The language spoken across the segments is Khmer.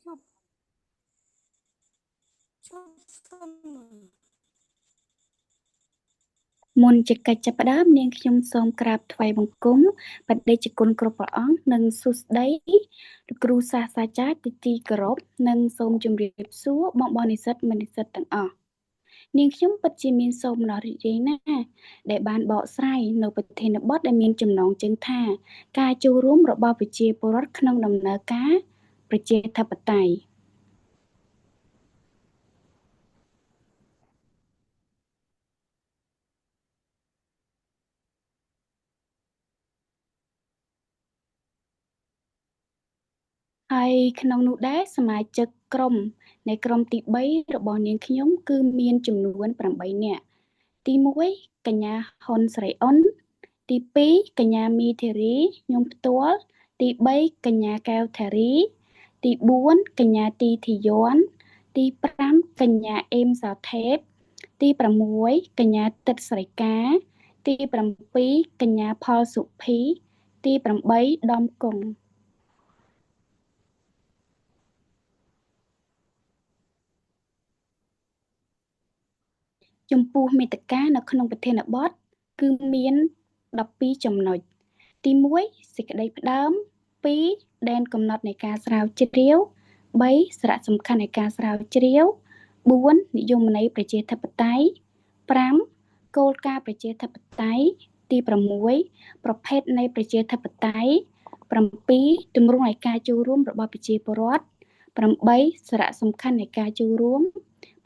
ជប់ជប់សិនមុនជាកិច្ចចាប់ផ្ដើមនាងខ្ញុំសូមក្រាបថ្វាយបង្គំបដិជគុណគ្រប់ព្រះអង្គនិងសួស្ដីលោកគ្រូសាស្ត្រាចារ្យទីគោរពនិងសូមជម្រាបសួរបងប្អូននិស្សិតមិត្តនិស្សិតទាំងអស់នាងខ្ញុំពិតជាមានសូមម្ដងរីករាយណាស់ដែលបានបកស្រាយនៅប្រធានបទដែលមានចំណងជើងថាការចូលរួមរបស់ប្រជាពលរដ្ឋក្នុងដំណើរការប្រជាធិបតេយ្យហើយក្នុងនោះដែរសមាជិកក្រុមនៃក្រុមទី3របស់នាងខ្ញុំគឺមានចំនួន8នាក់ទី1កញ្ញាហ៊ុនស្រីអ៊ុនទី2កញ្ញាមីធីរីខ្ញុំផ្ទាល់ទី3កញ្ញាកែវធារីទី4កញ្ញាទីធីយ័នទី5កញ្ញាអេមសាថេបទី6កញ្ញាទឹកស្រីកាទី7កញ្ញាផលសុភីទី8ដំកុងចំពោះមាតិកានៅក្នុងប្រធានបទគឺមាន12ចំណុចទី1សេចក្តីផ្ដើម2ដែនកំណត់នៃការស្រាវជ្រាវ3សារៈសំខាន់នៃការស្រាវជ្រាវ4និយមន័យប្រជាធិបតេយ្យ5គោលការណ៍ប្រជាធិបតេយ្យទី6ប្រភេទនៃប្រជាធិបតេយ្យ7ទម្រង់នៃការចូលរួមរបស់ប្រជាពលរដ្ឋ8សារៈសំខាន់នៃការចូលរួម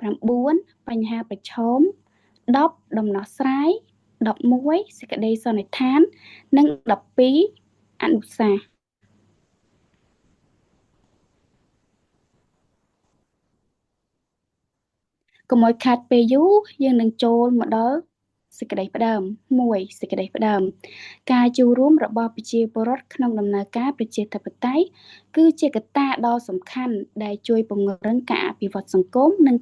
9បញ្ហាប្រឈម10ដំណោះស្រាយ11សេចក្តីសន្និដ្ឋាននិង12អនុសាសន៍កុំឲ្យខាតពេលយូរយើងនឹងចូលមកដល់សេចក្តីផ្ដើម1សេចក្តីផ្ដើមការចូលរួមរបស់ប្រជាពលរដ្ឋក្នុងដំណើរការប្រជាធិបតេយ្យគឺជាកត្តាដ៏សំខាន់ដែលជួយពង្រឹងការអភិវឌ្ឍសង្គមនិង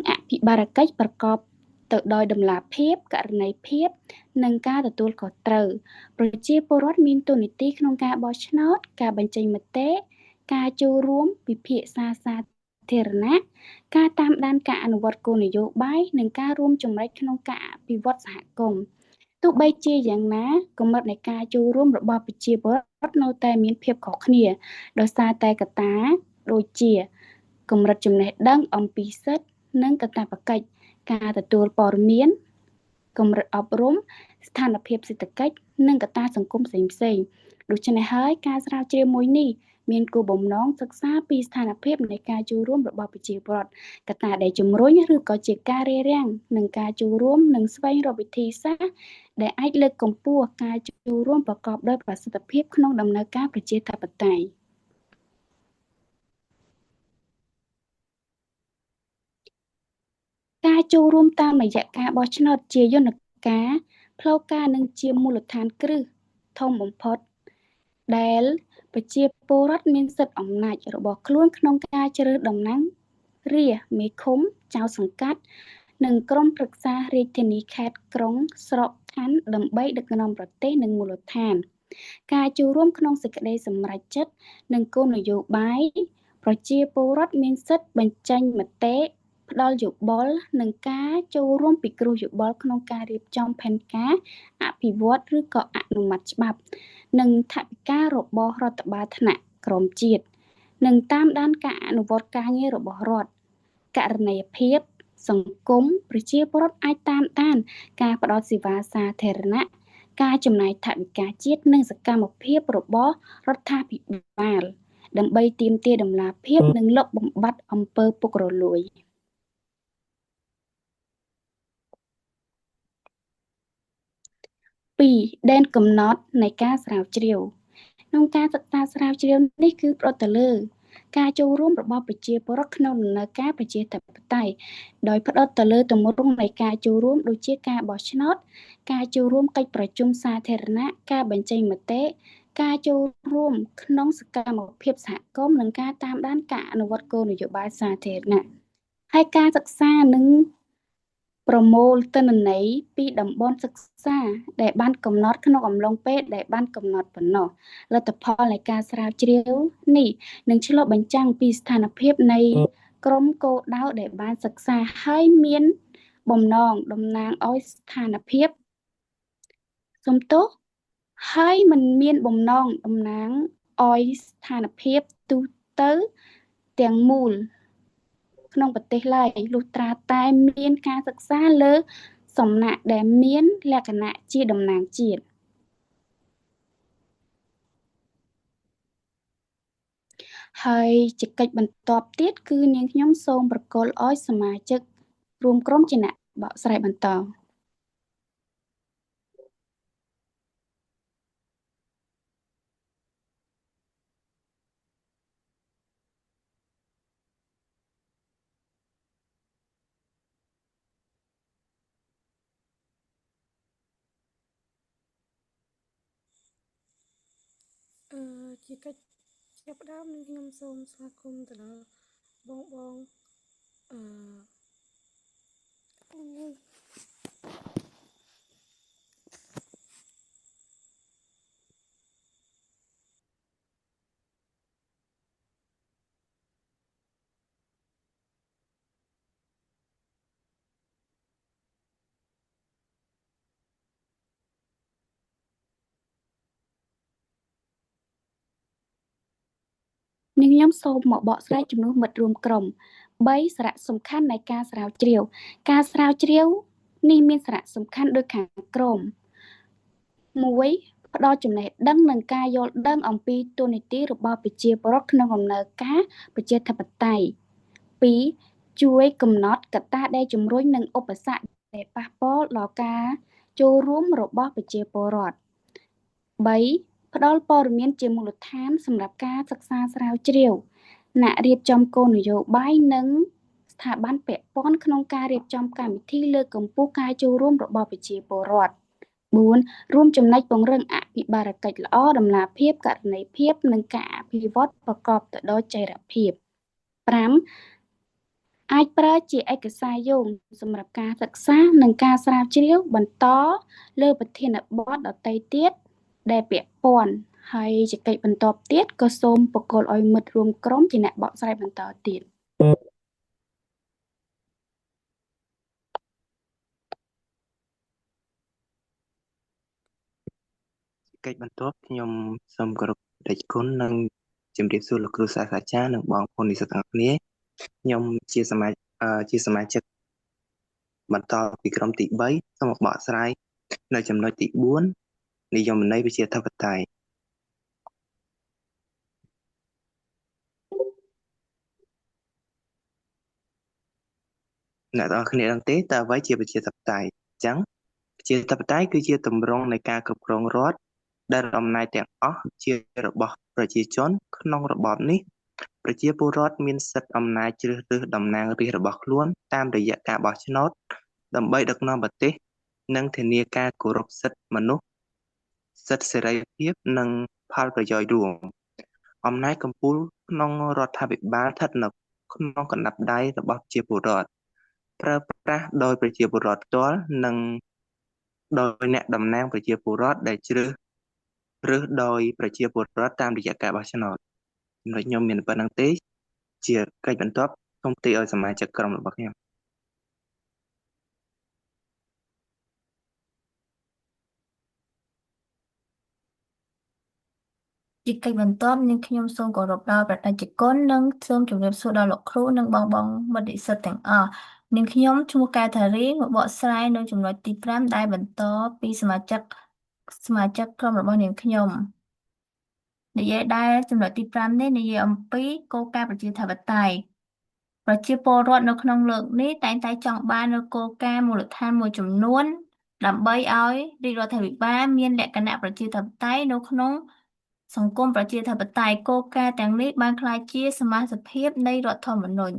អភិបាលកិច្ចប្រកបទៅដោយតម្លាភាពករណីភាពនិងការទទួលខុសត្រូវប្រជាពលរដ្ឋមានតួនាទីក្នុងការបោះឆ្នោតការបញ្ចេញមតិការចូលរួមពិភាក្សាសាធារណៈការតាមដានការអនុវត្តគោលនយោបាយនិងការរួមចំណែកក្នុងការអភិវឌ្ឍសហគមន៍ទោះបីជាយ៉ាងណាកម្រិតនៃការចូលរួមរបស់ប្រជាពលរដ្ឋនៅតែមានភាពខុសគ្នាដោយសារតែកត្តាដូចជាកម្រិតចំណេះដឹងអំពីសិទ្ធិនិងកាតព្វកិច្ចការទទួលព័ត៌មានកម្រិតអប់រំស្ថានភាពសេដ្ឋកិច្ចនិងកត្តាសង្គមផ្សេងៗដូច្នេះហើយការស្រាវជ្រាវមួយនេះមានគោលបំណងសិក្សាពីស្ថានភាពនៃការចូលរួមរបស់ប្រជាពលរដ្ឋកត្តាដែលជំរុញឬក៏ជាការរារាំងនឹងការចូលរួមនិងស្វែងរកវិធីសាស្ត្រដែលអាចលើកកម្ពស់ការចូលរួមប្រកបដោយប្រសិទ្ធភាពក្នុងដំណើរការប្រជាធិបតេយ្យការចូលរួមតាមរយៈការបោះឆ្នោតជាយន្តការផ្លូវការនិងជាមូលដ្ឋានគ្រឹះធំបំផុតដែលប្រជាពលរដ្ឋមានសិទ្ធិអំណាចរបស់ខ្លួនក្នុងការជ្រើសតំណាងរាស្ត្រមេឃុំចៅសង្កាត់និងក្រុមប្រឹក្សារាជធានីខេត្តក្រុងស្រុកខណ្ឌដើម្បីដឹកនាំប្រទេសនិងមូលដ្ឋានការចូលរួមក្នុងសេចក្តីសម្រេចចិត្តនិងគោលនយោបាយប្រជាពលរដ្ឋមានសិទ្ធិបញ្ចេញមតិផ្ដល់យោបល់និងការចូលរួមពិគ្រោះយោបល់ក្នុងការរៀបចំផែនការអភិវឌ្ឍឬក៏អនុម័តច្បាប់និងថវិការបស់រដ្ឋបាលថ្នាក់ក្រោមជាតិនិងតាមដានការអនុវត្តការងាររបស់រដ្ឋករណីភាពសង្គមប្រជាពលរដ្ឋអាចតាមដានការផ្ដល់សេវាសាធារណៈការចំណាយថវិកាជាតិនិងសកម្មភាពរបស់រដ្ឋាភិបាលដើម្បីទាមទារតម្លាភាពនិងលុបបំបាត់អំពើពុករលួយ2ដែនកំណត់នៃការស្រាវជ្រាវក្នុងការសិក្សាស្រាវជ្រាវនេះគឺផ្ដោតទៅលើការចូលរួមរបស់ប្រជាពលរដ្ឋក្នុងដំណើរការប្រជាធិបតេយ្យដោយផ្ដោតទៅលើទម្រង់នៃការចូលរួមដូចជាការបោះឆ្នោតការចូលរួមកិច្ចប្រជុំសាធារណៈការបញ្ចេញមតិការចូលរួមក្នុងសកម្មភាពសហគមន៍និងការតាមដានការអនុវត្តគោលនយោបាយសាធារណៈហើយការសិក្សានឹង ប្រមូលទិន្នន័យពីតំបន់សិក្សាដែលបានកំណត់ក្នុងអំឡុងពេលដែលបានកំណត់ប៉ុណ្ណោះលទ្ធផលនៃការស្រាវជ្រាវនេះនឹងឆ្លុះបញ្ចាំងពីស្ថានភាពនៃក្រុមគោលដៅដែលបានសិក្សាហើយមានបំណងតំណាងឲ្យស្ថានភាពសំទោសហើយមិនមានបំណងតំណាងឲ្យស្ថានភាពទូទៅទាំងមូលក្នុងប្រទេសឡើយលុះត្រាតែមានការសិក្សាលើសំណាក់ដែលមានលក្ខណៈជាតំណាងជាតិហើយជាកិច្ចបន្ទាប់ទៀតគឺនាងខ្ញុំសូមប្រកល់ឲ្យសមាជិករួមក្រុមជាអ្នកបកស្រាយបន្តជាកិច្ចចាប់ផ្ដើមនឹងខ្ញុំសូមស្វាគមន៍ទៅដល់បងអអូយនាងខ្ញុំសូមមកបកស្រាយជំនួសមិត្តរួមក្រុម3សារៈសំខាន់នៃការស្រាវជ្រាវការស្រាវជ្រាវនេះមានសារៈសំខាន់ដូចខាងក្រោម1ផ្ដល់ចំណេះដឹងនិងការយល់ដឹងអំពីទូនីតិរបស់ប្រជាពលរដ្ឋក្នុងដំណើរការប្រជាធិបតេយ្យ2ជួយកំណត់កត្តាដែលជំរុញនិងឧបសគ្គដែលប៉ះពាល់ដល់ការចូលរួមរបស់ប្រជាពលរដ្ឋ3ផ្ដល់ព័ត៌មានជាមូលដ្ឋានសម្រាប់ការសិក្សាស្រាវជ្រាវអ្នករៀបចំគោលនយោបាយនិងស្ថាប័នពាក់ព័ន្ធក្នុងការរៀបចំកម្មវិធីលើកកម្ពស់ការចូលរួមរបស់ប្រជាពលរដ្ឋ4រួមចំណែកពង្រឹងអភិបាលកិច្ចល្អតម្លាភាពករណីភាពនិងការអភិវឌ្ឍប្រកបទៅដោយចីរភាព5អាចប្រើជាឯកសារយោងសម្រាប់ការសិក្សានិងការស្រាវជ្រាវបន្តលើប្រធានបទដទៃទៀតដែលពាក់ព័ន្ធហើយជាកិច្ចបន្ទាប់ទៀតក៏សូមបកលឲ្យមិត្តរួមក្រុមជាអ្នកបកស្រាយបន្តទៀតកិច្ចបន្ទាប់ខ្ញុំសូមគោរពបដិគុណនិងជំរាបសួរលោកគ្រូសាស្ត្រាចារ្យនិងបងប្អូននិស្សិតទាំងអស់គ្នាខ្ញុំជាសមាជិកបន្តពីក្រុមទី3សូមបកស្រាយនៅចំណុចទី4និយមន័យប្រជាធិបតេយ្យអ្នកទាំងអស់គ្នាដឹងទេតើអ្វីជាប្រជាធិបតេយ្យអញ្ចឹងប្រជាធិបតេយ្យគឺជាទម្រង់នៃការគ្រប់គ្រងរដ្ឋដែលអំណាចទាំងអស់ជារបស់ប្រជាជនក្នុងរបបនេះប្រជាពលរដ្ឋមានសិទ្ធិអំណាចជ្រើសរើសតំណាងរាស្ត្ររបស់ខ្លួនតាមរយៈការបោះឆ្នោតដើម្បីដឹកនាំប្រទេសនិងធានាការគោរពសិទ្ធិមនុស្សសិទ្ធិសេរីភាពនិងផលប្រយោជន៍រួមអំណាចកំពូលក្នុងរដ្ឋាភិបាលស្ថិតនៅក្នុងកណ្ដាប់ដៃរបស់ប្រជាពលរដ្ឋប្រើប្រាស់ដោយប្រជាពលរដ្ឋផ្ទាល់និងដោយអ្នកតំណាងប្រជាពលរដ្ឋដែលជ្រើសរើសដោយប្រជាពលរដ្ឋតាមរយៈការបោះឆ្នោតចំណុចខ្ញុំមានប៉ុណ្្នឹងទេជាកិច្ចបន្ទាប់សូមទីឲ្យសមាជិកក្រុមរបស់ខ្ញុំជាកិច្ចបន្ទាប់នាងខ្ញុំសូមគោរពដល់ព្រះតេជគុណនិងសូមជម្រាបសួរដល់លោកគ្រូនិងបងមិត្តនិស្សិតទាំងអស់នាងខ្ញុំឈ្មោះកែថារីមកបកស្រាយនៅចំណុចទី5ដែលបន្តពីសមាជិកក្រុមរបស់នាងខ្ញុំនិយាយដែលចំណុចទី5នេះនិយាយអំពីគោលការណ៍ប្រជាធិបតេយ្យប្រជាពលរដ្ឋនៅក្នុងលើកនេះតែងតែចង់បាននូវគោលការណ៍មូលដ្ឋានមួយចំនួនដើម្បីឲ្យរាជរដ្ឋាភិបាលមានលក្ខណៈប្រជាធិបតេយ្យនៅក្នុងសង្គមប្រជាធិបតេយ្យគោលការណ៍ទាំងនេះបានក្លាយជាសមាសភាពនៃរដ្ឋធម្មនុញ្ញ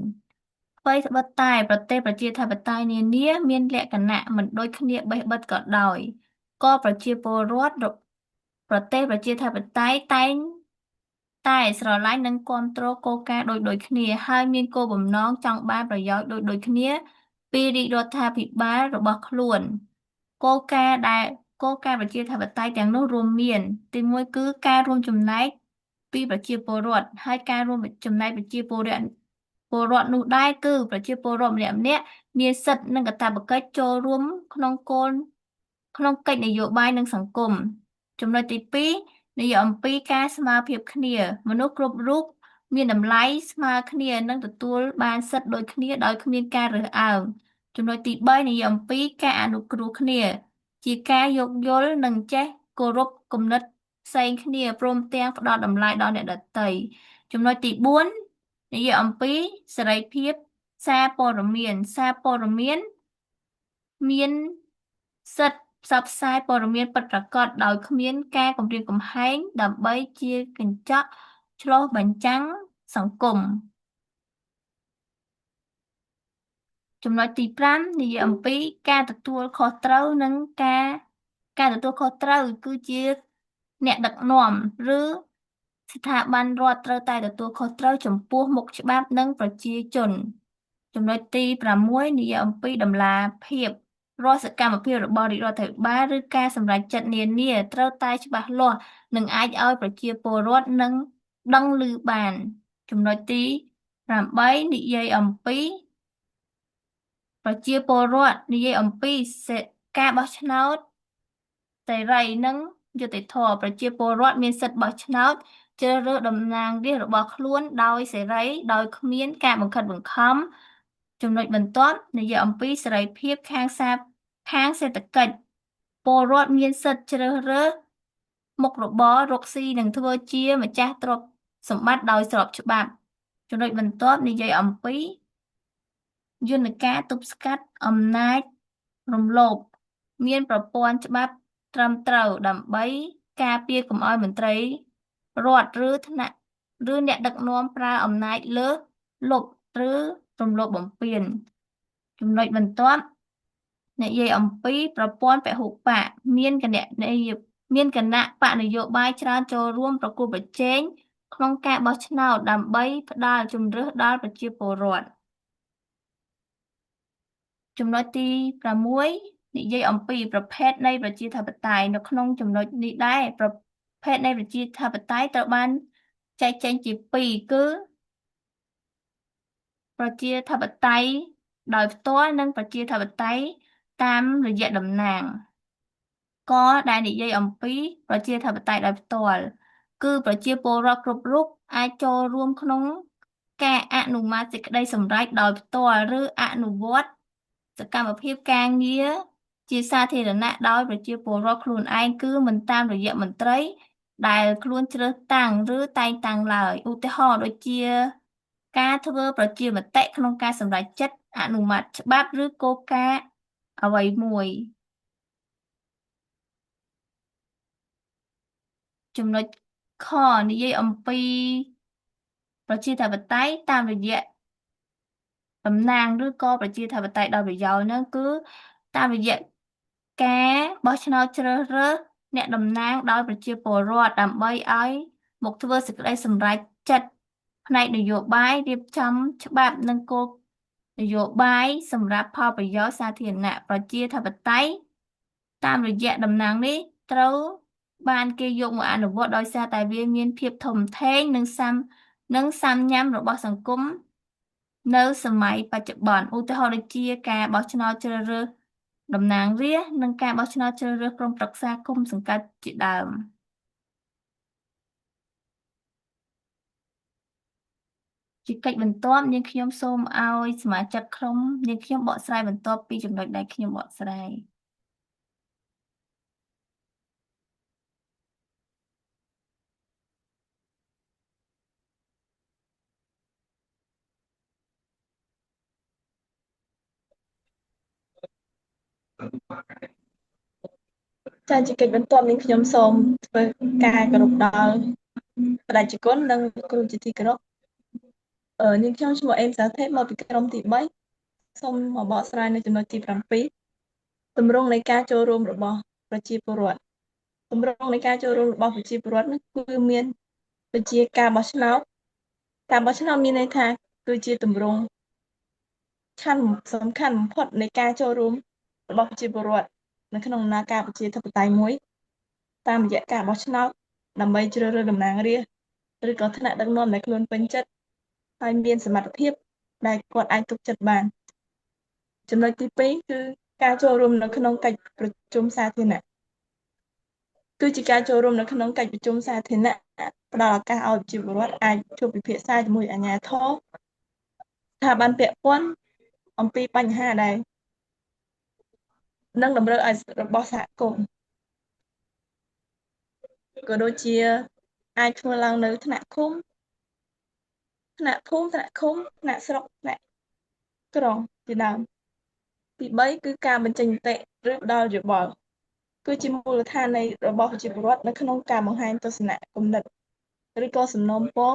អ្វីត្បិតតែប្រទេសប្រជាធិបតេយ្យនានាមានលក្ខណៈមិនដូចគ្នាបេះបិទក៏ដោយក៏ប្រជាពលរដ្ឋប្រទេសប្រជាធិបតេយ្យតែងតែស្រឡាញ់និងគាំទ្រគោលការណ៍ដូចគ្នាហើយមានគោលបំណងចង់បានប្រយោជន៍ដូចគ្នា ពីរាជរដ្ឋាភិបាលរបស់ខ្លួនគោលការណ៍ប្រជាធិបតេយ្យទាំងនោះរួមមានទី1គឺការរួមចំណែកពីប្រជាពលរដ្ឋហើយការរួមចំណែកប្រជាពលរដ្ឋនោះដែរគឺប្រជាពលរដ្ឋម្នាក់ៗមានសិទ្ធិនិងកាតព្វកិច្ចចូលរួមក្នុងកិច្ចនយោបាយនិងសង្គមចំណុចទី2និយាយអំពីការស្មើភាពគ្នាមនុស្សគ្រប់រូបមានតម្លៃស្មើគ្នានិងទទួលបានសិទ្ធិដូចគ្នាដោយគ្មានការរើសអើងចំណុចទី3និយាយអំពីការអនុគ្រោះគ្នាជាការយោគយល់និងចេះគោរពគំនិតផ្សេងគ្នាព្រមទាំងផ្ដល់តម្លៃដល់អ្នកដទៃចំណុចទី4និយាយអំពីសេរីភាពសារព័ត៌មានមានសិទ្ធិផ្សព្វផ្សាយព័ត៌មានពិតប្រាកដដោយគ្មានការគំរាមកំហែងដើម្បីជាកញ្ចក់ឆ្លុះបញ្ចាំងសង្គមចំណុចទី5និយាយអំពីការទទួលខុសត្រូវនិងការទទួលខុសត្រូវគឺជាអ្នកដឹកនាំឬស្ថាប័នរដ្ឋត្រូវតែទទួលខុសត្រូវចំពោះមុខច្បាប់និងប្រជាជនចំណុចទី6និយាយអំពីតម្លាភាពរាល់សកម្មភាពរបស់រាជរដ្ឋាភិបាលឬការសម្រេចចិត្តនានាត្រូវតែច្បាស់លាស់និងអាចឲ្យប្រជាពលរដ្ឋនឹងដឹងឮបានចំណុចទី8និយាយអំពីប្រជាពលរដ្ឋនិយាយអំពីការបោះឆ្នោតសេរីនិងយុត្តិធម៌ប្រជាពលរដ្ឋមានសិទ្ធិបោះឆ្នោតជ្រើសរើសតំណាងរាស្ត្ររបស់ខ្លួនដោយសេរីដោយគ្មានការបង្ខិតបង្ខំចំណុចបន្ទាប់និយាយអំពីសេរីភាពខាងសេដ្ឋកិច្ចពលរដ្ឋមានសិទ្ធិជ្រើសរើសមុខរបររកស៊ីនិងធ្វើជាម្ចាស់ទ្រព្យសម្បត្តិដោយស្របច្បាប់ចំណុចបន្ទាប់និយាយអំពីយន្តការទប់ស្កាត់អំណាចរំលោភមានប្រព័ន្ធច្បាប់ត្រឹមត្រូវដើម្បីការពារកុំឲ្យមន្ត្រីរដ្ឋឬអ្នកដឹកនាំប្រើអំណាចលើសលប់ឬរំលោភបំពានចំណុចបន្ទាប់និយាយអំពីប្រព័ន្ធពហុបកមានគណៈបកនយោបាយច្រើនចូលរួមប្រគល់ប្រជែងក្នុងការបោះឆ្នោតដើម្បីផ្ដល់ជម្រើសដល់ប្រជាពលរដ្ឋចំណុចទី6និយាយអំពីប្រភេទនៃប្រជាធិបតេយ្យនៅក្នុងចំណុចនេះដែរប្រភេទនៃប្រជាធិបតេយ្យត្រូវបានចែកចេញជា2គឺប្រជាធិបតេយ្យដោយផ្ទាល់និងប្រជាធិបតេយ្យតាមរយៈតំណាងដែលនិយាយអំពីប្រជាធិបតេយ្យដោយផ្ទាល់គឺប្រជាពលរដ្ឋគ្រប់រូបអាចចូលរួមក្នុងការអនុម័តសេចក្តីសម្រេចដោយផ្ទាល់ឬអនុវត្តសកម្មភាពការងារជាសាធារណៈដោយប្រជាពលរដ្ឋខ្លួនឯងគឺមិនតាមរយៈមន្ត្រីដែលខ្លួនជ្រើសតាំងឬតែងតាំងឡើយឧទាហរណ៍ដូចជាការធ្វើប្រជាមតិក្នុងការសម្រេចចិត្តអនុម័តច្បាប់ឬគោលការណ៍អ្វីមួយចំណុចខនិយាយអំពីប្រជាធិបតេយ្យតាមរយៈតំណាងឬក៏ប្រជាធិបតេយ្យដោយប្រយោលនោះគឺតាមរយៈការបោះឆ្នោតជ្រើសរើសអ្នកតំណាងដោយប្រជាពលរដ្ឋដើម្បីឲ្យមកធ្វើសេចក្តីសម្រេចចិត្តផ្នែកនយោបាយរៀបចំច្បាប់និងគោលនយោបាយសម្រាប់ផលប្រយោជន៍សាធារណៈប្រជាធិបតេយ្យតាមរយៈតំណាងនេះត្រូវបានគេយកមកអនុវត្តដោយសារតែវាមានភាពធំធេងនិងសាមញ្ញរបស់សង្គមនៅសម័យបច្ចុប្បន្នឧទាហរណ៍ដូចជាការបោះឆ្នោតជ្រើសរើសតំណាងរាស្ត្រនិងការបោះឆ្នោតជ្រើសរើសក្រុមប្រឹក្សាគុំសង្កាត់ជាដើមជាកិច្ចបន្ទាប់នាងខ្ញុំសូមឲ្យសមាជិកក្រុមនាងខ្ញុំបកស្រាយបន្ទាប់ពីចំណុចដែលខ្ញុំបកស្រាយចាជាកិច្ចបន្ទាប់នេះខ្ញុំសូមធ្វើការគោរពដល់បដិជគុណនិងគ្រូជាទីគោរពនាងខ្ញុំឈ្មោះអេមសាថេមកពីក្រុមទី3សូមមកបកស្រាយនៅចំណុចទី7ទម្រង់នៃការចូលរួមរបស់ប្រជាពលរដ្ឋទម្រង់នៃការចូលរួមរបស់ប្រជាពលរដ្ឋនេះគឺមានដូចជាការបោះឆ្នោតមានន័យថាគឺជាទម្រង់ សំខាន់បំផុតនៃការចូលរួមរបស់ប្រជាពលរដ្ឋនៅក្នុងដំណើរការប្រជាធិបតេយ្យមួយតាមរយៈការបោះឆ្នោតដើម្បីជ្រើសរើសតំណាងរាស្ត្រឬក៏ថ្នាក់ដឹកនាំដែលខ្លួនពេញចិត្តហើយមានសមត្ថភាពដែលគាត់អាចទុកចិត្តបានចំណុចទី2គឺការចូលរួមនៅក្នុងកិច្ចប្រជុំសាធារណៈគឺជាការចូលរួមនៅក្នុងកិច្ចប្រជុំសាធារណៈផ្ដល់ឱកាសឲ្យប្រជាពលរដ្ឋអាចជួបពិភាក្សាជាមួយអាជ្ញាធរស្ថាប័នពាក់ព័ន្ធអំពីបញ្ហាដែលនឹងតម្រូវឲ្យរបស់សហគមន៍ក៏ដូចជាអាចធ្វើឡើងនៅថ្នាក់ឃុំថ្នាក់ភូមិថ្នាក់ឃុំថ្នាក់ស្រុកថ្នាក់ក្រុងជាដើមទី3គឺការបញ្ចេញមតិឬផ្ដល់យោបល់គឺជាមូលដ្ឋាននៃរបស់ប្រជាពលរដ្ឋនៅក្នុងការបង្ហាញទស្សនៈគំនិតឬក៏សំណូមពរ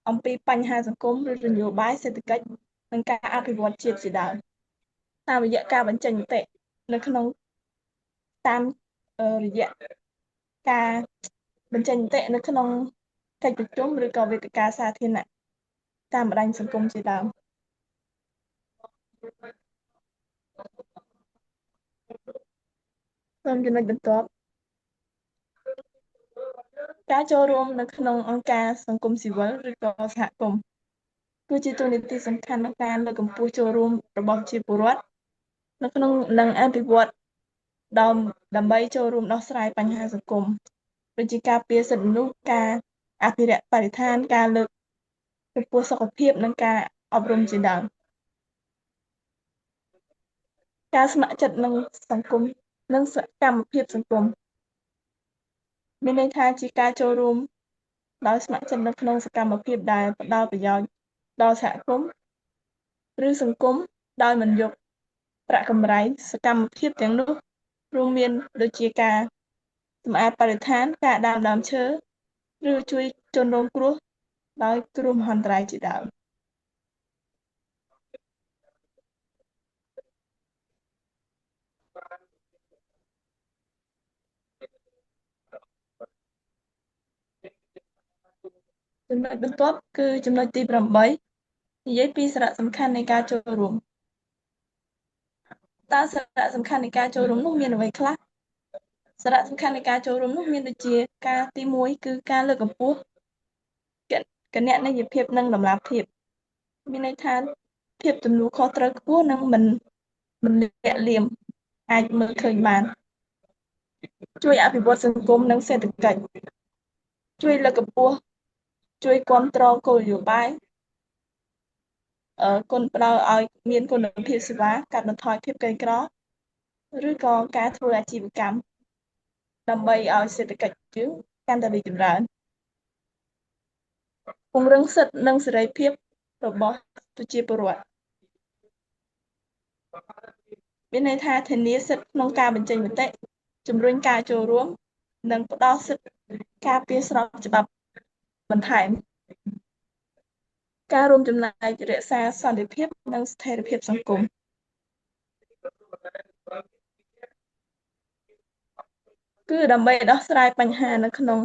អំពីបញ្ហាសង្គមឬនយោបាយសេដ្ឋកិច្ចនិងការអភិវឌ្ឍជាតិជាដើមតាមរយៈការបញ្ចេញមតិនៅក្នុងតាមរយៈការបញ្ចេញមតិនៅក្នុងកិច្ចប្រជុំឬក៏វេទិកាសាធារណៈតាមបណ្ដាញសង្គមជាដើមសូមចំណុចបន្ទាប់ការចូលរួមនៅក្នុងអង្គការសង្គមស៊ីវិលឬក៏សហគមន៍គឺជាតួនាទីសំខាន់ក្នុងការលើកកម្ពស់ចូលរួមរបស់ប្រជាពលរដ្ឋនៅក្នុងនិងអភិវឌ្ឍដើម្បីចូលរួមដោះស្រាយបញ្ហាសង្គមដូចជាការពារសិទ្ធិមនុស្សការអភិរក្សបរិស្ថានការលើកកម្ពស់សុខភាពនិងការអប់រំជាដើមការស្ម័គ្រចិត្តនឹងសង្គមនិងសកម្មភាពសង្គមមានន័យថាជាការចូលរួមដោយស្ម័គ្រចិត្តនៅក្នុងសកម្មភាពដែលផ្ដល់ប្រយោជន៍ដល់សហគមន៍ឬសង្គមដោយមិនយកប្រាក់កម្រៃសកម្មភាពទាំងនោះរួមមានដូចជាការសម្អាតបរិស្ថានការដាំដើមឈើឬជួយជនរងគ្រោះដោយគ្រោះមហន្តរាយជាដើមចំណុចបន្ទាប់គឺចំណុចទី8និយាយពីសារៈសំខាន់នៃការចូលរួមតើសារៈសំខាន់នៃការចូលរួមនោះមានអ្វីខ្លះសារៈសំខាន់នៃការចូលរួមនោះមានដូចជាការទី1គឺការលើកកម្ពស់គណនេយ្យភាពនិងតម្លាភាពមានន័យថាភាពទំនួលខុសត្រូវខ្ពស់និងមិនលាក់លៀមអាចមើលឃើញបានជួយអភិវឌ្ឍសង្គមនិងសេដ្ឋកិច្ចជួយលើកកម្ពស់ជួយគ្រប់គ្រងគោលនយោបាយគុណផ្ដល់ឲ្យមានគុណភាពសេវាកាត់បន្ថយភាពក្រីក្រឬក៏ការធ្វើអាជីវកម្មដើម្បីឲ្យសេដ្ឋកិច្ចយើងកាន់តែរីកចម្រើនពង្រឹងសិទ្ធិនិងសេរីភាពរបស់ប្រជាពលរដ្ឋមានន័យថាធានាសិទ្ធិក្នុងការបញ្ចេញមតិជំរុញការចូលរួមនិងផ្ដល់សិទ្ធិការពារស្របច្បាប់បន្ថែមការរួមចំណែករក្សាសន្តិភាពនិងស្ថិរភាពសង្គមគឺដើម្បីដោះស្រាយបញ្ហានៅក្នុង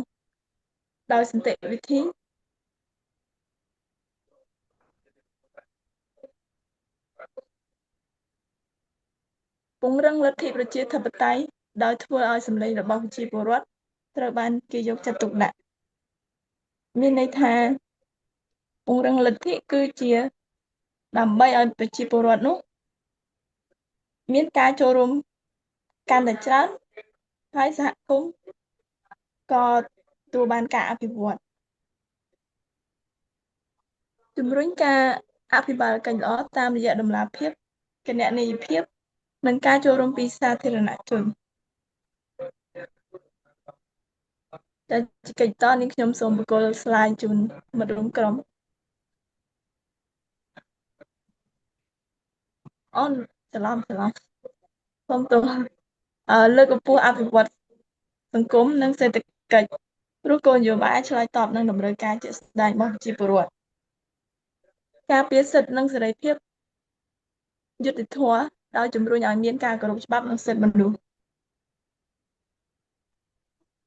ដោយសន្តិវិធីពង្រឹងលទ្ធិប្រជាធិបតេយ្យដោយធ្វើឲ្យសម្លេងរបស់ប្រជាពលរដ្ឋត្រូវបានគេយកចិត្តទុកដាក់មានន័យថាពង្រឹងលទ្ធិគឺជាដើម្បីឲ្យប្រជាពលរដ្ឋនោះមានការចូលរួមកាន់តែច្រើនហើយសហគមន៍ក៏ទទួលបានការអភិវឌ្ឍជំរុញការអភិបាលកិច្ចល្អតាមរយៈតម្លាភាពគណនេយ្យភាពនិងការចូលរួមពីសាធារណជនតែជាកិច្ចតនេះខ្ញុំសូមបកគល slide ជូនមិត្តរួមក្រុមអូនច្រឡំសូមទោសលើកកម្ពស់អភិវឌ្ឍសង្គមនិងសេដ្ឋកិច្ចព្រោះគោលនយោបាយឆ្លើយតបនឹងតម្រូវការជាក់ស្ដែងរបស់ប្រជាពលរដ្ឋការពារសិទ្ធិនិងសេរីភាពយុត្តិធម៌ដោយជំរុញឲ្យមានការគោរពច្បាប់និងសិទ្ធិមនុស្ស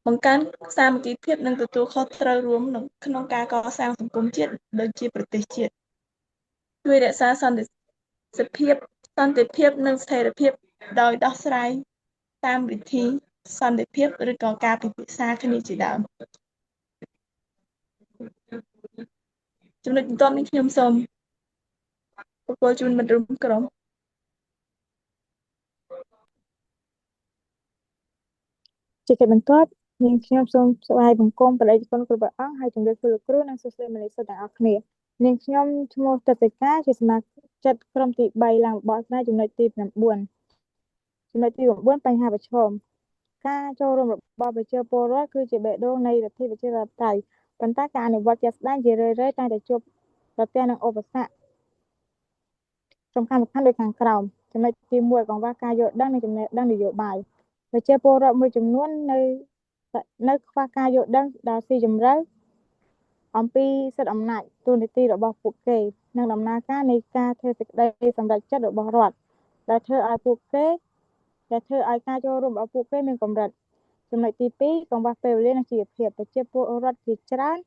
បង្កើនសាមគ្គីភាពនិងទទួលខុសត្រូវរួមក្នុងការកសាងសង្គមជាតិដូចជាប្រទេសជាតិ ជួយរក្សាសន្តិភាពនិងស្ថិរភាពដោយដោះស្រាយតាមវិធីសន្តិភាពឬក៏ការពិភាក្សាគ្នាជាដើមចំណុចបន្ទាប់នេះខ្ញុំសូមបកគោជូនមិត្តរួមក្រុមជាកិច្ចបន្ទាប់នាងខ្ញុំសូមស្វាគមន៍បដិជនគ្រប់ព្រះអង្គហើយជម្រាបសួរលោកគ្រូនិងសិស្សនិស្សិតទាំងអស់គ្នានាងខ្ញុំឈ្មោះតតិកាជាសមាជិកក្រុមទី3ឡើងបកស្រាយចំណុចទី9ចំណុចទី9បញ្ហាប្រឈមការចូលរួមរបស់ប្រជាពលរដ្ឋគឺជាបេះដូងនៃរដ្ឋាភិបាលប្រជាធិបតេយ្យប៉ុន្តែការអនុវត្តជាក់ស្ដែងជារឿយៗតែងតែជួបប្រទះនឹងឧបសគ្គសំខាន់ៗដូចខាងក្រោមចំណុចទី1កង្វះការយល់ដឹងនិងចំណេះដឹងនយោបាយប្រជាពលរដ្ឋមួយចំនួននៅខ្វះការយល់ដឹងដ៏ស៊ីជម្រៅអំពីសិទ្ធិអំណាចទូនាទីរបស់ពួកគេនិងដំណើរការនៃការធ្វើសេចក្តីសម្រេចចិត្តរបស់រដ្ឋដែលធ្វើឲ្យការចូលរួមរបស់ពួកគេមានកម្រិតចំណុចទី2កង្វះពេលវេលានិងជីវភាពប្រជាពលរដ្ឋជាច្រើន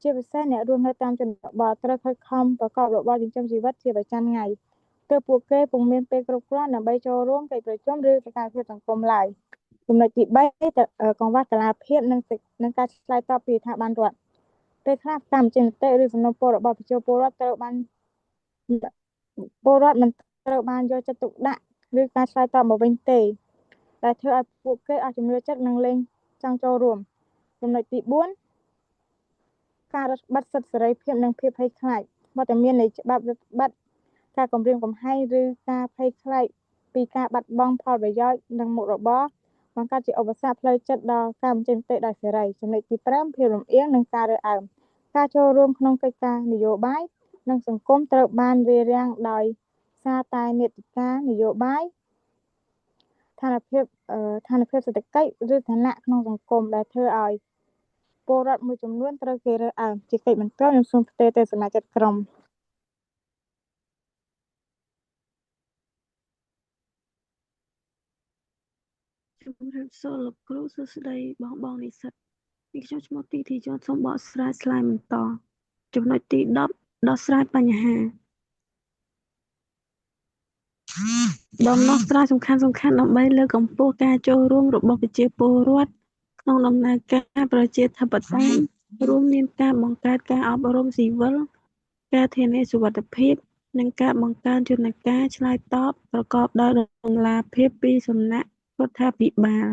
ជាពិសេសអ្នករស់នៅតាមជនបទត្រូវខិតខំប្រកបរបរចិញ្ចឹមជីវិតជាប្រចាំថ្ងៃទើបពួកគេពុំមានពេលគ្រប់គ្រាន់ដើម្បីចូលរួមកិច្ចប្រជុំឬសកម្មភាពសង្គមឡើយចំណុចទី3កង្វះតុលាភាពនិងការឆ្លើយតបពីស្ថាប័នរដ្ឋពេលខ្លះកម្មចេញមតិឬសំណូមពររបស់ប្រជាពលរដ្ឋមិនត្រូវបានយកចិត្តទុកដាក់ឬការឆ្លើយតបមកវិញទេដែលធ្វើឲ្យពួកគេអស់ជំនឿចិត្តនិងលែងចង់ចូលរួមចំណុចទី4ការរឹតបន្តឹងសិទ្ធិសេរីភាពនិងភាពភ័យខ្លាចវត្តមាននៃច្បាប់រដ្ឋបတ်ការគំរាមកំហែងឬការភ័យខ្លាចពីការបាត់បង់ផលប្រយោជន៍និងមុខរបរបង្កើតជាឧបសគ្គផ្លូវចិត្តដល់ការបញ្ចេញមតិដោយសេរីចំណុចទី5ភាពលំអៀងនិងការរើសអើងការចូលរួមក្នុងកិច្ចការនយោបាយនិងសង្គមត្រូវបានរារាំងដោយសារតែនីតិកាលនយោបាយស្ថានភាពសេដ្ឋកិច្ចឬឋានៈក្នុងសង្គមដែលធ្វើឲ្យពលរដ្ឋមួយចំនួនត្រូវគេរើសអើងជាកិច្ចបន្ទាល់ខ្ញុំសូមផ្ទេរទៅសមាជិកក្រុមជំរាបសួរលោកគ្រូសួស្តីបងនិស្សិតនេះខ្ញុំឈ្មោះទីធីយ៉នសូមបកស្រាយស្លាយបន្តចំណុចទី10ដោះស្រាយបញ្ហាដំណោះស្រាយសំខាន់ដើម្បីលើកកម្ពស់ការចូលរួមរបស់ប្រជាពលរដ្ឋក្នុងដំណើរការប្រជាធិបតេយ្យរួមមានការបង្កើតការអប់រំស៊ីវិលការធានាសុវត្ថិភាពនិងការបង្កើនយន្តការឆ្លើយតបប្រកបដោយតម្លាភាពពីសំណាក់រដ្ឋាភិបាល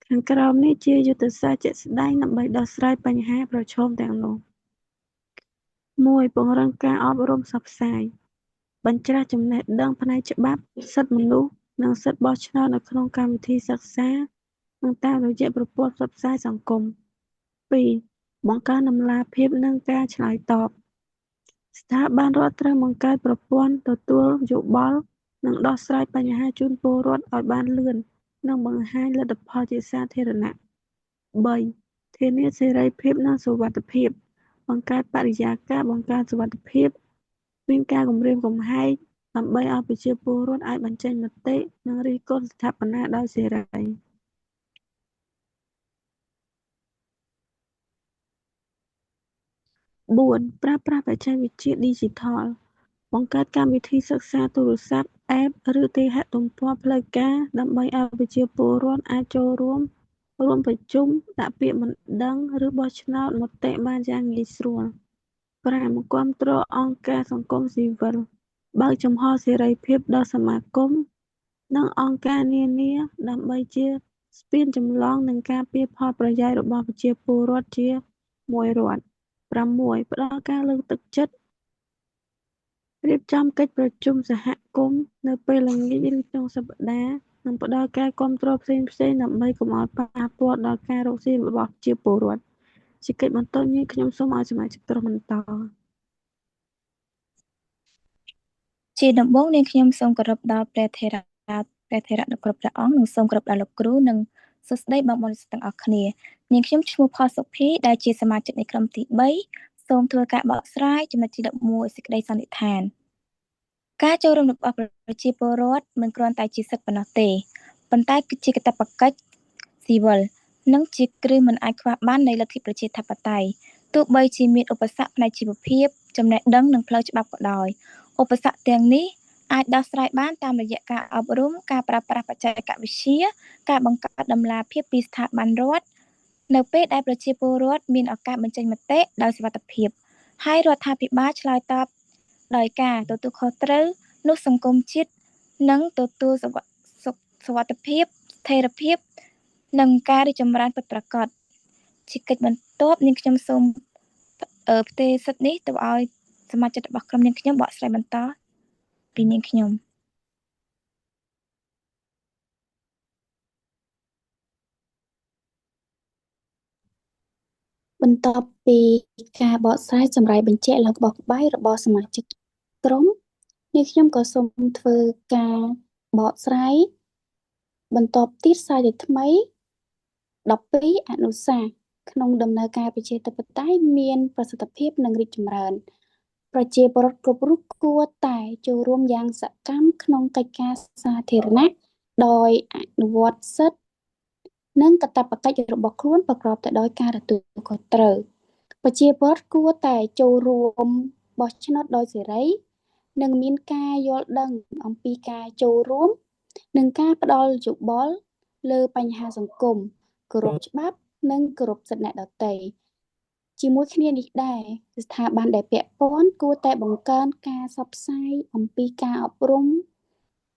ខាងក្រោមនេះជាយុទ្ធសាស្ត្រជាក់ស្ដែងដើម្បីដោះស្រាយបញ្ហាប្រឈមទាំងនោះ 1. ពង្រឹងការអប់រំផ្សព្វផ្សាយបញ្ច្រាស់ចំណេះដឹងផ្នែកច្បាប់សិទ្ធិមនុស្សនិងសិទ្ធិបោះឆ្នោតនៅក្នុងកម្មវិធីសិក្សានិងតាមរយៈប្រព័ន្ធផ្សព្វផ្សាយសង្គម 2. បង្កើនតម្លាភាពនិងការឆ្លើយតបស្ថាប័នរដ្ឋត្រូវបង្កើតប្រព័ន្ធទទួលយោបល់និងដោះស្រាយបញ្ហាជូនពលរដ្ឋឲ្យបានលឿននិងបង្ហាញលទ្ធផលជាសាធារណៈ 3. ធានាសេរីភាពនិងសុវត្ថិភាពបង្កើតបរិយាកាសបង្កើនសុវត្ថិភាពមានការគំរាមកំហែងដើម្បីឲ្យប្រជាពលរដ្ឋអាចបញ្ចេញមតិនិងរិះគន់ស្ថាបនាដោយសេរី 4. ប្រើប្រាស់បច្ចេកវិទ្យាឌីជីថលបង្កើតកម្មវិធីសិក្សាទូរស័ព្ទ App ឬគេហទំព័រផ្លូវការដើម្បីឲ្យប្រជាពលរដ្ឋអាចចូលរួមប្រជុំដាក់ពាក្យបណ្ដឹងឬបោះឆ្នោតមតិបានយ៉ាងងាយស្រួល 5. គាំទ្រអង្គការសង្គមស៊ីវិលបើកចំហសេរីភាពដល់សមាគមនិងអង្គការនានាដើម្បីជាស្ពានចម្លងនឹងការពារផលប្រយោជន៍របស់ប្រជាពលរដ្ឋជាមួយរដ្ឋ 6. ផ្ដល់ការលើកទឹកចិត្តរៀបចំកិច្ចប្រជុំសហគមន៍នៅពេលល្ងាចឬចុងសប្តាហ៍និងផ្ដល់ការគាំទ្រផ្សេងៗដើម្បីកុំឲ្យប៉ះពាល់ដល់ការរកស៊ីរបស់ប្រជាពលរដ្ឋជាកិច្ចបន្ទាប់នេះខ្ញុំសូមឲ្យសមាជិកក្រុមបន្តជាដំបូងនាងខ្ញុំសូមគោរពដល់ព្រះថេរៈគ្រប់ព្រះអង្គនិងសូមគោរពដល់លោកគ្រូនិងសួស្តីបងប្អូនទាំងអស់គ្នានាងខ្ញុំឈ្មោះផលសុភីដែលជាសមាជិកនៃក្រុមទី3សូមធ្វើការបកស្រាយចំណុចទី11សេចក្តីសន្និដ្ឋានការចូលរួមរបស់ប្រជាពលរដ្ឋមិនគ្រាន់តែជាសិទ្ធិប៉ុណ្ណោះទេប៉ុន្តែគឺជាកាតព្វកិច្ចស៊ីវិលនិងជាគ្រឹះមិនអាចខ្វះបាននៃលទ្ធិប្រជាធិបតេយ្យទោះបីជាមានឧបសគ្គផ្នែកជីវភាព ចំណេះដឹងនិងផ្លូវច្បាប់ក៏ដោយឧបសគ្គទាំងនេះអាចដោះស្រាយបានតាមរយៈការអប់រំការប្រើប្រាស់បច្ចេកវិទ្យាការបង្កើតតម្លាភាពពីស្ថាប័នរដ្ឋនៅពេលដែលប្រជាពលរដ្ឋមានឱកាសបញ្ចេញមតិដោយសុវត្ថិភាពហើយរដ្ឋាភិបាលឆ្លើយតបដោយការទទួលខុសត្រូវនោះសង្គមជាតិនឹងទទួលសុវត្ថិភាពស្ថិរភាពនិងការរីកចម្រើនពិតប្រាកដជាកិច្ចបន្ទាប់នាងខ្ញុំសូមផ្ទេរសិទ្ធិនេះទៅឲ្យសមាជិករបស់ក្រុមនាងខ្ញុំបកស្រាយបន្តពីនាងខ្ញុំ បន្ទាប់ពីការបកស្រាយសម្រាប់បញ្ជាក់ឡើងក្បោះក្បាយរបស់សមាជិកក្រុមនាងខ្ញុំក៏សូមធ្វើការបកស្រាយបន្ទាប់ទៀតសារជាថ្មី12អនុសាសន៍ក្នុងដំណើរការប្រជាធិបតេយ្យមានប្រសិទ្ធភាពនិងរីកចម្រើនប្រជាពលរដ្ឋគ្រប់រូបគួរតែចូលរួមយ៉ាងសកម្មក្នុងកិច្ចការសាធារណៈដោយអនុវត្តសិទ្ធិនិងកាតព្វកិច្ចរបស់ខ្លួនប្រកបទៅដោយការទទួលខុសត្រូវប្រជាពលរដ្ឋគួរតែចូលរួមបោះឆ្នោតដោយសេរីនិងមានការយល់ដឹងអំពីការចូលរួមនិងការផ្ដល់យោបល់លើបញ្ហាសង្គមគោរពច្បាប់និងគោរពសិទ្ធិអ្នកដទៃជាមួយគ្នានេះដែរស្ថាប័នដែលពាក់ព័ន្ធគួរតែបង្កើនការផ្សព្វផ្សាយអំពីការអប់រំ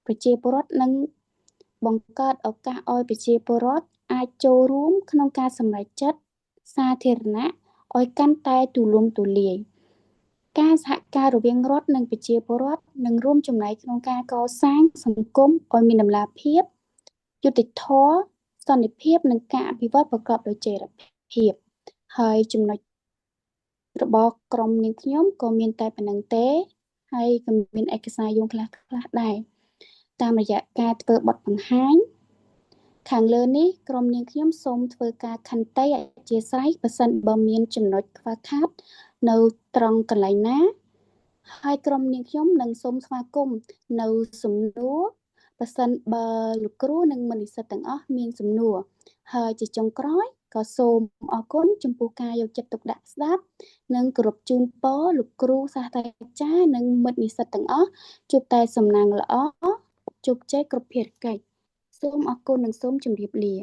ប្រជាពលរដ្ឋនិងបង្កើតឱកាសឲ្យប្រជាពលរដ្ឋអាចចូលរួមក្នុងការសម្រេចចិត្តសាធារណៈឲ្យកាន់តែទូលំទូលាយការសហការរវាងរដ្ឋនិងប្រជាពលរដ្ឋនឹងរួមចំណែកក្នុងការកសាងសង្គមឲ្យមានតម្លាភាពយុត្តិធម៌សន្តិភាពនិងការអភិវឌ្ឍប្រកបដោយចីរភាពហើយចំណុចរបស់ក្រុមនាងខ្ញុំក៏មានតែប៉ុណ្្នឹងទេហើយក៏មានឯកសារយោងខ្លះដែរតាមរយៈការធ្វើបទបង្ហាញខាងលើនេះក្រុមនាងខ្ញុំសូមធ្វើការខន្តីអធ្យាស្រ័យបើសិនបើមានចំណុចខ្វះខាតនៅត្រង់កន្លែងណាហើយក្រុមនាងខ្ញុំនឹងសូមស្វាគមន៍នៅសំណួរបើសិនបើលោកគ្រូនិងមនិស្សិតទាំងអស់មានសំណួរហើយជាចុងក្រោយក៏សូមអរគុណចំពោះការយកចិត្តទុកដាក់ស្ដាប់និងគោរពជូនពរលោកគ្រូសាស្ត្រាចារ្យនិងមិត្តនិស្សិតទាំងអស់ជួបតែសំណាងល្អជោគជ័យគ្រប់ភារកិច្ចសូមអរគុណនិងសូមជម្រាបលា